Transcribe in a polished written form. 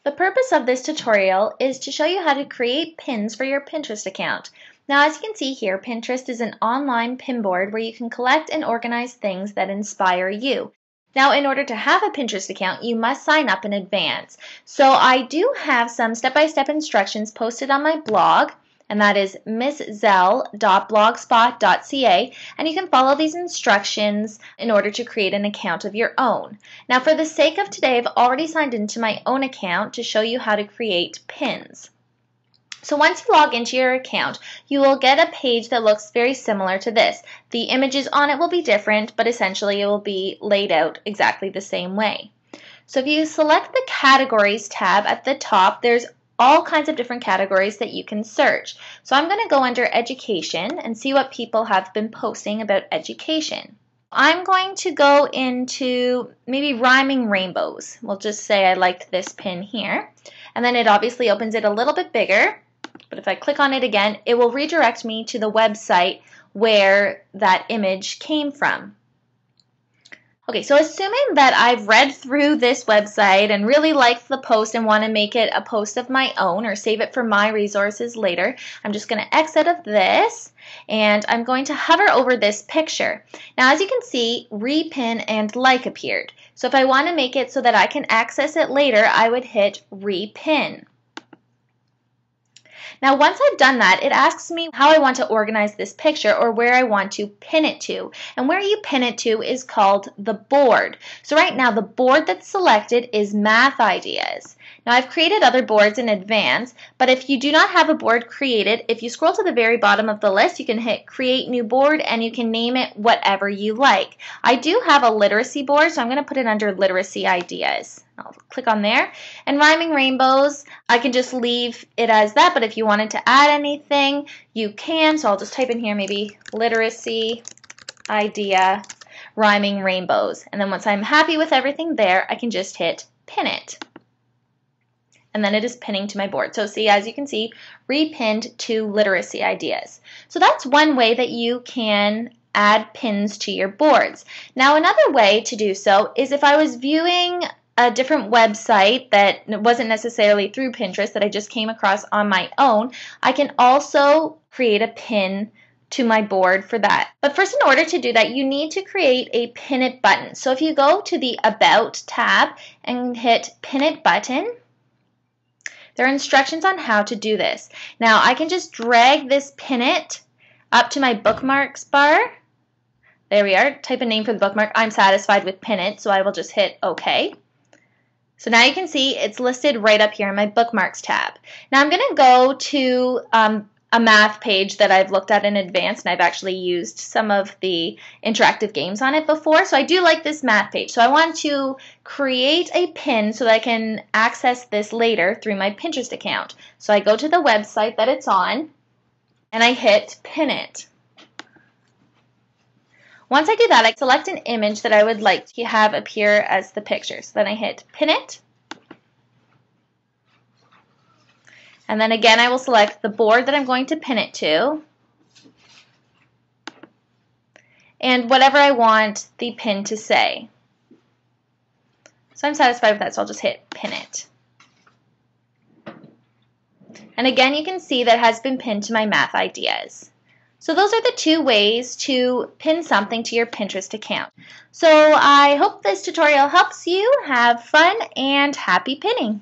The purpose of this tutorial is to show you how to create pins for your Pinterest account. Now, as you can see here, Pinterest is an online pin board where you can collect and organize things that inspire you. Now, in order to have a Pinterest account, you must sign up in advance. So I do have some step-by-step instructions posted on my blog, and that is misszell.blogspot.ca, and you can follow these instructions in order to create an account of your own. Now, for the sake of today, I've already signed into my own account to show you how to create pins. So once you log into your account, you will get a page that looks very similar to this. The images on it will be different, but essentially it will be laid out exactly the same way. So if you select the Categories tab at the top, there's all kinds of different categories that you can search. So I'm going to go under Education and see what people have been posting about education. I'm going to go into maybe rhyming rainbows. We'll just say I liked this pin here. And then it obviously opens it a little bit bigger. But if I click on it again, it will redirect me to the website where that image came from. Okay, so assuming that I've read through this website and really liked the post and want to make it a post of my own or save it for my resources later, I'm just going to exit of this and I'm going to hover over this picture. Now, as you can see, repin and like appeared. So if I want to make it so that I can access it later, I would hit repin. Now, once I've done that, it asks me how I want to organize this picture or where I want to pin it to. And where you pin it to is called the board. So right now, the board that's selected is Math Ideas. Now, I've created other boards in advance, but if you do not have a board created, if you scroll to the very bottom of the list, you can hit Create New Board and you can name it whatever you like. I do have a literacy board, so I'm going to put it under Literacy Ideas. I'll click on there. And Rhyming Rainbows, I can just leave it as that, but if you wanted to add anything, you can. So I'll just type in here maybe Literacy Idea Rhyming Rainbows. And then once I'm happy with everything there, I can just hit Pin It. And then it is pinning to my board. So see, as you can see, repinned to Literacy Ideas. So that's one way that you can add pins to your boards. Now, another way to do so is if I was viewing a different website that wasn't necessarily through Pinterest that I just came across on my own, I can also create a pin to my board for that. But first, in order to do that, you need to create a Pin It button. So if you go to the About tab and hit Pin It button, there are instructions on how to do this. Now, I can just drag this Pin It up to my bookmarks bar. There we are. Type a name for the bookmark. I'm satisfied with Pin It, so I will just hit OK. So now you can see it's listed right up here in my Bookmarks tab. Now I'm going to go to a math page that I've looked at in advance, and I've actually used some of the interactive games on it before. So I do like this math page. So I want to create a pin so that I can access this later through my Pinterest account. So I go to the website that it's on, and I hit Pin It. Once I do that, I select an image that I would like to have appear as the picture. So then I hit Pin It. And then again, I will select the board that I'm going to pin it to and whatever I want the pin to say. So I'm satisfied with that, so I'll just hit Pin It. And again, you can see that it has been pinned to my Math Ideas. So those are the two ways to pin something to your Pinterest account. So I hope this tutorial helps you. Have fun and happy pinning!